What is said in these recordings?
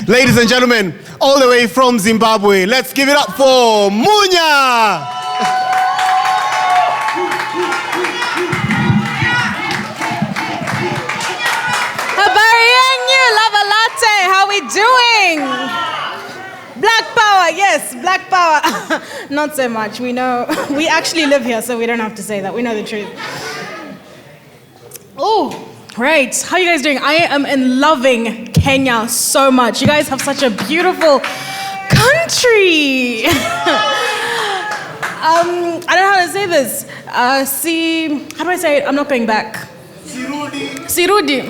Ladies and gentlemen, all the way from Zimbabwe, let's give it up for Munya! Lava Latte, how we doing? Black power, yes, black power. Not so much, we know. We actually live here, so we don't have to say that. We know the truth. Oh, right. How are you guys doing? I am loving Kenya so much. You guys have such a beautiful country. I don't know how to say this. How do I say it? I'm not going back. Sirudi.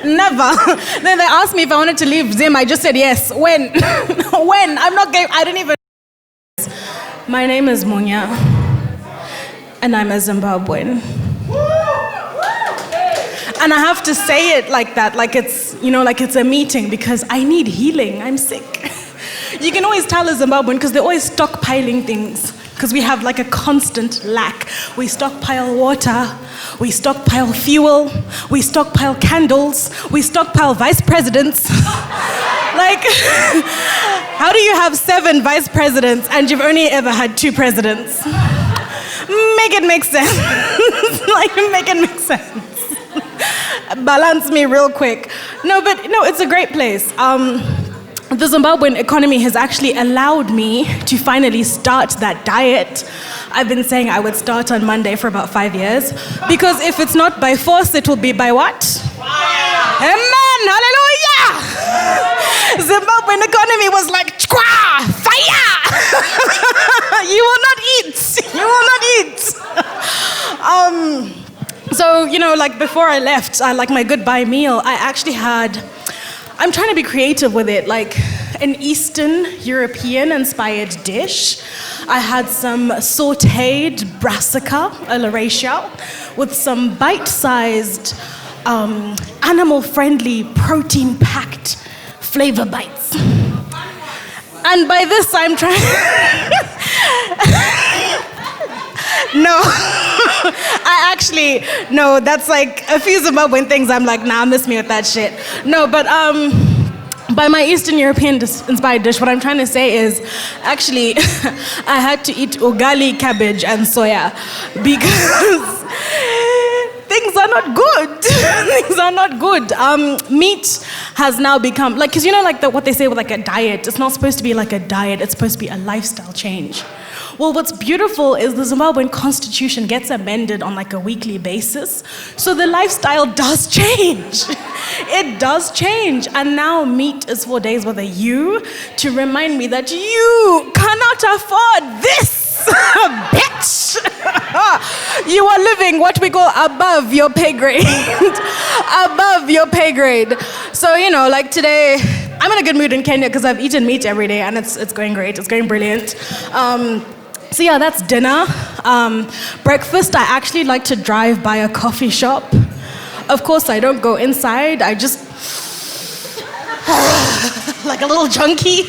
Never. Then they asked me if I wanted to leave Zim. I just said yes. When? When? I'm not going. I didn't even. My name is Munya, and I'm a Zimbabwean. And I have to say it like that, like it's, like it's a meeting, because I need healing. I'm sick. You can always tell a Zimbabwean because they're always stockpiling things. Because we have like a constant lack. We stockpile water, we stockpile fuel, we stockpile candles, we stockpile vice presidents. Like, how do you have 7 vice presidents and you've only ever had 2 presidents? Make it make sense. Like, make it make sense. Balance me real quick. No, it's a great place. The Zimbabwean economy has actually allowed me to finally start that diet. I've been saying I would start on Monday for about 5 years, because if it's not by force, it will be by what? Fire! Amen! Hallelujah! Zimbabwean economy was like, fire! You will not eat! You will not eat! So, like before I left, like my goodbye meal, I actually had, I'm trying to be creative with it, like an Eastern European inspired dish. I had some sauteed brassica, a Laurasia, with some bite-sized, animal-friendly, protein-packed flavor bites. And by this, I'm trying... No, no, that's like a few Zimbabwean things I'm like, nah, miss me with that shit. No, but by my Eastern European inspired dish, what I'm trying to say is, actually, I had to eat ugali, cabbage, and soya, because things are not good. Things are not good. Meat has now become, like, because what they say with like a diet, it's not supposed to be like a diet, it's supposed to be a lifestyle change. Well, what's beautiful is the Zimbabwean constitution gets amended on like a weekly basis. So the lifestyle does change. It does change. And now meat is 4 days with a U to remind me that you cannot afford this, bitch. You are living what we call above your pay grade. Above your pay grade. So, like today, I'm in a good mood in Kenya because I've eaten meat every day and it's going great. It's going brilliant. So yeah, that's dinner. Breakfast, I actually like to drive by a coffee shop. Of course, I don't go inside. I just like a little junkie.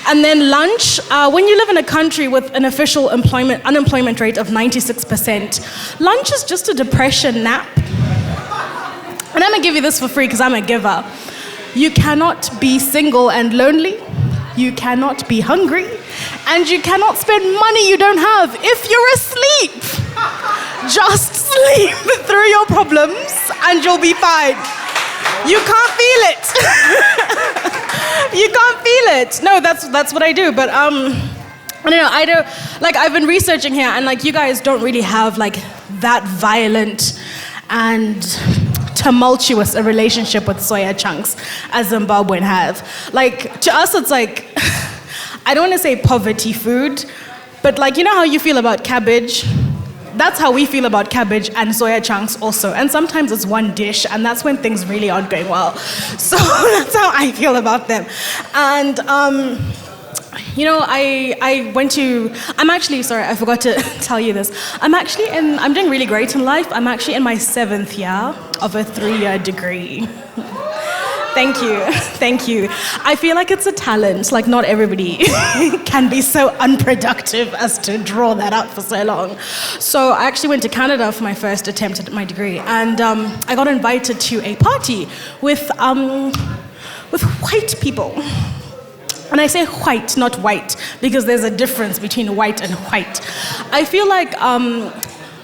And then lunch, when you live in a country with an official unemployment rate of 96%, lunch is just a depression nap. And I'm gonna give you this for free because I'm a giver. You cannot be single and lonely. You cannot be hungry. And you cannot spend money you don't have if you're asleep. Just sleep through your problems and you'll be fine. You can't feel it. You can't feel it. No, that's what I do. But I don't, like I've been researching here and like you guys don't really have like that violent and tumultuous a relationship with soya chunks as Zimbabwean have. Like to us it's like, I don't want to say poverty food, but like, how you feel about cabbage? That's how we feel about cabbage and soya chunks also. And sometimes it's one dish, and that's when things really aren't going well. So that's how I feel about them. And, I'm actually, sorry, I forgot to tell you this. I'm doing really great in life. I'm actually in my 7th year of a 3-year degree. Thank you. I feel like it's a talent, like not everybody can be so unproductive as to draw that out for so long. So I actually went to Canada for my first attempt at my degree, and I got invited to a party with with white people. And I say white, not white, because there's a difference between white and white. I feel like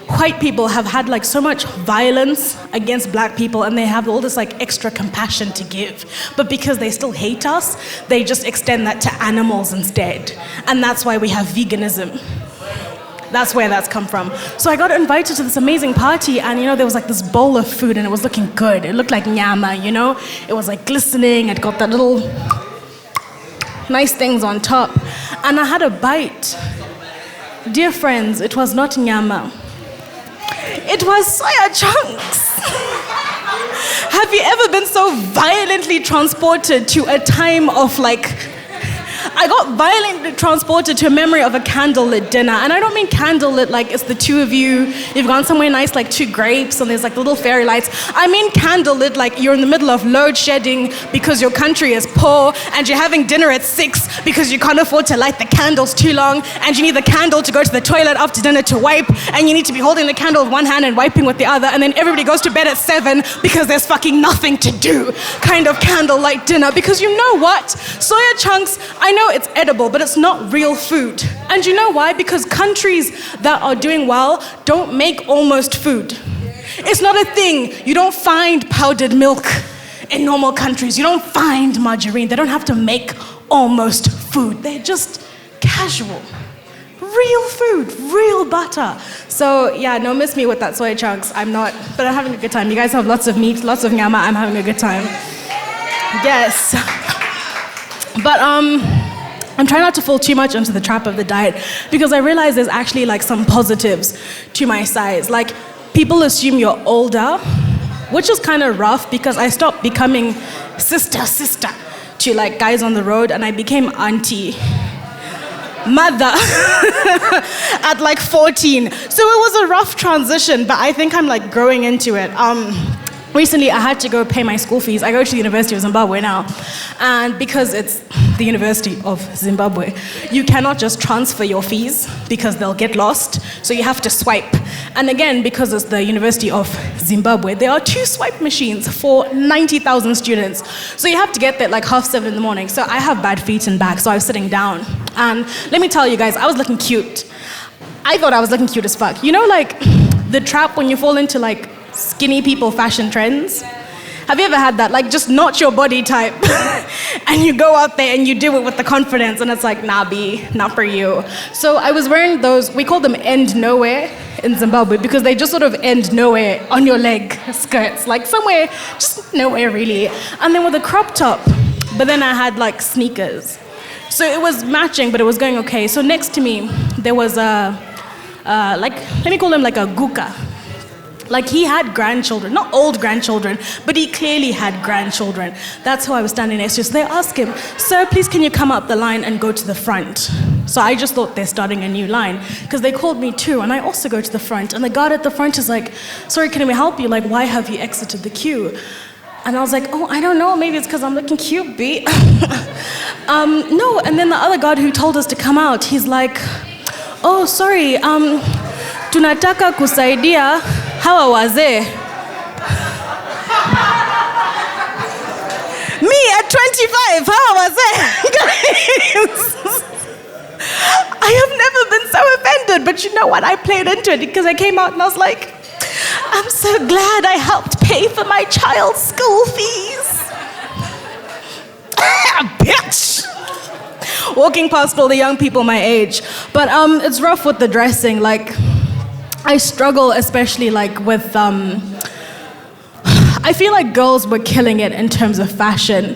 white people have had like so much violence against black people, and they have all this like extra compassion to give. But because they still hate us, they just extend that to animals instead. And that's why we have veganism. That's where that's come from. So I got invited to this amazing party, and there was like this bowl of food, and it was looking good. It looked like nyama, It was like glistening. It got that little nice things on top. And I had a bite. Dear friends, it was not nyama. It was soya chunks. Have you ever been so violently transported to a time of I got violently transported to a memory of a candlelit dinner. And I don't mean candlelit like it's the two of you, you've gone somewhere nice like 2 grapes and there's like little fairy lights. I mean candlelit like you're in the middle of load shedding because your country is poor and you're having dinner at 6 because you can't afford to light the candles too long, and you need the candle to go to the toilet after dinner to wipe, and you need to be holding the candle with one hand and wiping with the other, and then everybody goes to bed at 7 because there's fucking nothing to do kind of candlelight dinner. Because you know what? Soya chunks, I know it's edible, but it's not real food. And you know why? Because countries that are doing well don't make almost food. It's not a thing. You don't find powdered milk in normal countries. You don't find margarine. They don't have to make almost food. They're just casual. Real food, real butter. So yeah, no, miss me with that soy chunks. I'm not, but I'm having a good time. You guys have lots of meat, lots of nyama. I'm having a good time. Yes. But I'm trying not to fall too much into the trap of the diet, because I realize there's actually like some positives to my size. Like, people assume you're older, which is kind of rough because I stopped becoming sister to like guys on the road, and I became auntie, mother at like 14. So it was a rough transition, but I think I'm like growing into it. Recently, I had to go pay my school fees. I go to the University of Zimbabwe now. And because it's the University of Zimbabwe, you cannot just transfer your fees because they'll get lost. So you have to swipe. And again, because it's the University of Zimbabwe, there are 2 swipe machines for 90,000 students. So you have to get there at like 7:30 in the morning. So I have bad feet and back, so I was sitting down. And let me tell you guys, I was looking cute. I thought I was looking cute as fuck. You know, like the trap when you fall into like skinny people fashion trends? Have you ever had that? Like, just not your body type. And you go out there and you do it with the confidence, and it's like, nah, B, not for you. So I was wearing those, we call them end nowhere in Zimbabwe, because they just sort of end nowhere on your leg skirts, like somewhere, just nowhere really. And then with a crop top, but then I had like sneakers. So it was matching, but it was going okay. So next to me, there was like, let me call him like a guka. Like, he had grandchildren, not old grandchildren, but he clearly had grandchildren. That's who I was standing next to. So they asked him, "Sir, please can you come up the line and go to the front?" So I just thought they're starting a new line, because they called me too, and I also go to the front. And the guard at the front is like, "Sorry, can we help you? Like, why have you exited the queue?" And I was like, "Oh, I don't know, maybe it's because I'm looking cute, B." No, and then the other guard who told us to come out, he's like, "Oh, sorry, tunataka kusaidia hawa wazee." Me at 25, hawa wazee? I have never been so offended, but you know what? I played into it because I came out and I was like, I'm so glad I helped pay for my child's school fees. Bitch! Walking past all the young people my age. But it's rough with the dressing. Like, I struggle especially like with, I feel like girls were killing it in terms of fashion.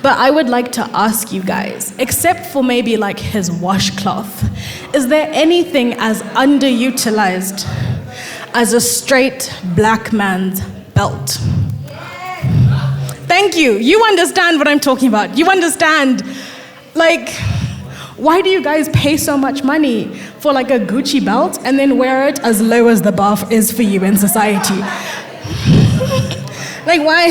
But I would like to ask you guys, except for maybe like his washcloth, is there anything as underutilized as a straight black man's belt? Thank you. You understand what I'm talking about. You understand, like, why do you guys pay so much money for like a Gucci belt and then wear it as low as the bar is for you in society? Like, why?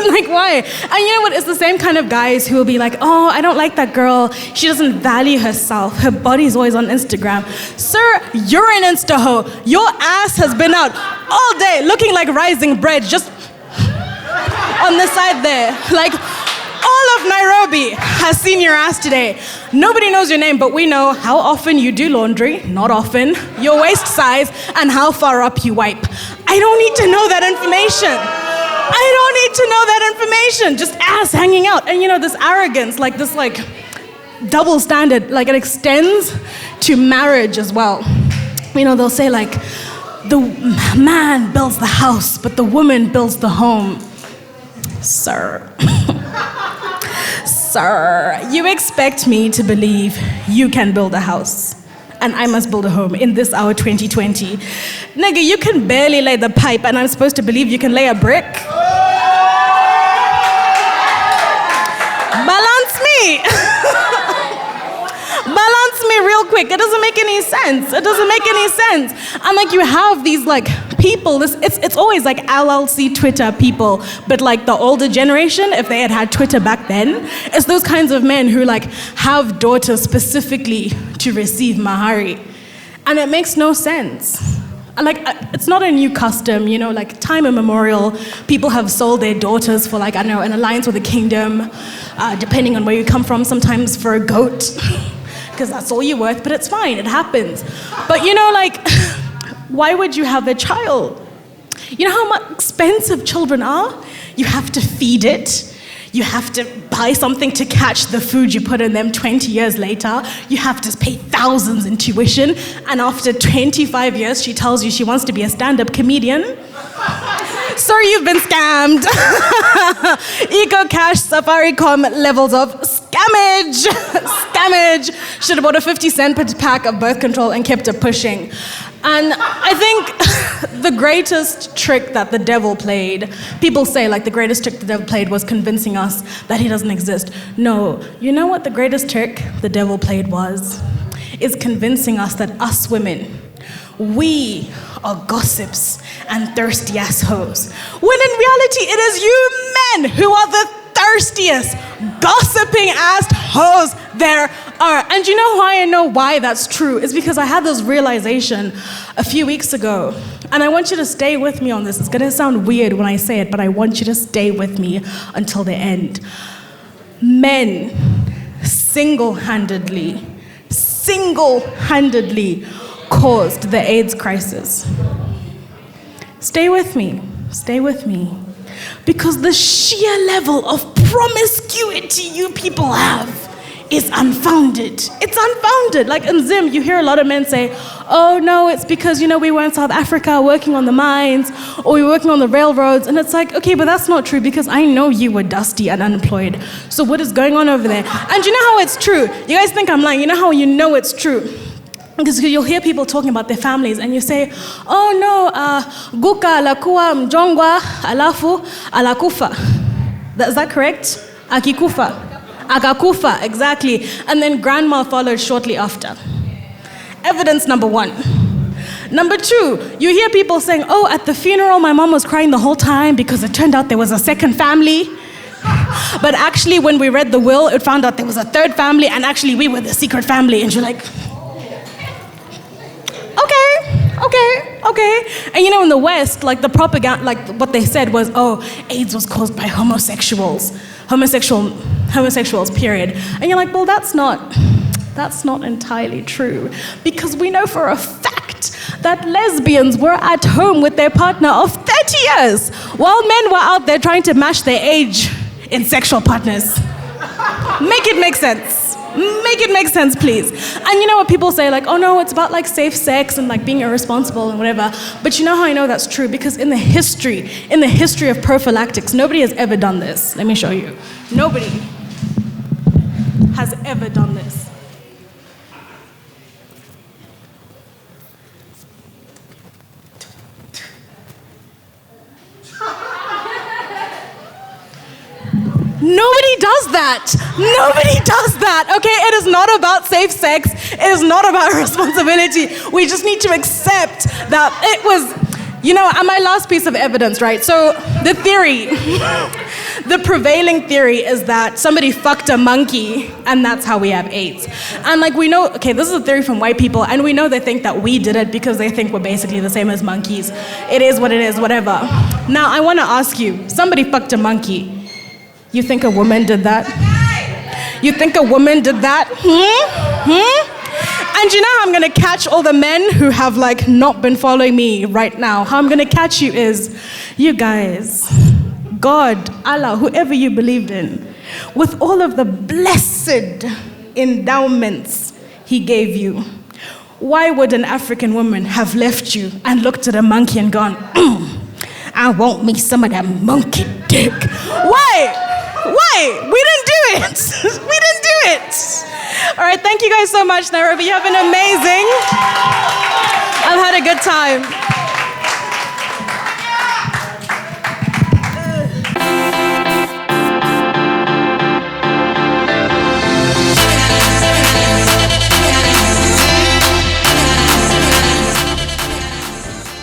Like, why? And you know what? It's the same kind of guys who will be like, "Oh, I don't like that girl. She doesn't value herself. Her body's always on Instagram." Sir, you're an Insta-ho. Your ass has been out all day looking like rising bread, just on the side there. Like, All of Nairobi has seen your ass today. Nobody knows your name, but we know how often you do laundry, not often, your waist size, and how far up you wipe. I don't need to know that information. I don't need to know that information. Just ass hanging out. And this arrogance, this double standard, it extends to marriage as well. They'll say the man builds the house, but the woman builds the home. Sir. Sir, you expect me to believe you can build a house and I must build a home in this hour 2020. Nigga, you can barely lay the pipe and I'm supposed to believe you can lay a brick? Balance me. Balance me real quick. It doesn't make any sense. It doesn't make any sense. And you have these people, it's always LLC Twitter people, but the older generation, if they had Twitter back then, it's those kinds of men who have daughters specifically to receive mahari. And it makes no sense. It's not a new custom, time immemorial, people have sold their daughters for an alliance with the kingdom, depending on where you come from, sometimes for a goat, because that's all you're worth, but it's fine, it happens. But why would you have a child? You know how much expensive children are? You have to feed it. You have to buy something to catch the food you put in them 20 years later. You have to pay thousands in tuition. And after 25 years, she tells you she wants to be a stand-up comedian. Sir, you've been scammed. EcoCash, Safaricom levels of scammage. Scammage. Should have bought a 50-cent pack of birth control and kept it pushing. And I think the greatest trick that the devil played, people say the greatest trick the devil played was convincing us that he doesn't exist. No, you know what the greatest trick the devil played was? Is convincing us that us women, we are gossips and thirsty ass hoes. When in reality, it is you men who are the thirstiest, gossiping ass hoes there are. And you know why I know why that's true? It's because I had this realization a few weeks ago. And I want you to stay with me on this. It's gonna sound weird when I say it, but I want you to stay with me until the end. Men single-handedly caused the AIDS crisis. Stay with me. Because the sheer level of promiscuity you people have is unfounded. It's unfounded. In Zim, you hear a lot of men say, oh no, it's because, we were in South Africa working on the mines, or we were working on the railroads. And it's okay, but that's not true because I know you were dusty and unemployed. So what is going on over there? And you know how it's true? You guys think I'm lying. You know how you know it's true? Because you'll hear people talking about their families and you say, oh no, guka alakuwa mjongwa alafu alakufa. Is that correct? Akikufa. Akakufa, exactly. And then grandma followed shortly after. Evidence number one. Number two, you hear people saying, oh, at the funeral my mom was crying the whole time because it turned out there was a second family. But actually when we read the will, it found out there was a third family and actually we were the secret family. And you're like, okay. And in the West, the propaganda, what they said was, oh, AIDS was caused by homosexuals, period. And you're like, well, that's not entirely true. Because we know for a fact that lesbians were at home with their partner of 30 years, while men were out there trying to match their age in sexual partners. Make it make sense. Make it make sense, please. And you know what people say, oh no, it's about safe sex and being irresponsible and whatever. But you know how I know that's true? Because in the history of prophylactics, nobody has ever done this. Let me show you. Nobody has ever done this. Nobody does that, okay? It is not about safe sex. It is not about responsibility. We just need to accept that it was, and my last piece of evidence, right? So the theory, the prevailing theory is that somebody fucked a monkey and that's how we have AIDS. And we know, okay, this is a theory from white people and we know they think that we did it because they think we're basically the same as monkeys. It is what it is, whatever. Now, I want to ask you, somebody fucked a monkey. You think a woman did that? You think a woman did that? And you know how I'm gonna catch all the men who have like not been following me right now? How I'm gonna catch you is, you guys, God, Allah, whoever you believed in, with all of the blessed endowments He gave you, why would an African woman have left you and looked at a monkey and gone, I want me some of that monkey dick? Why? We didn't do it. We didn't do it. All right, thank you guys so much, Nairobi. You have been amazing. I've had a good time.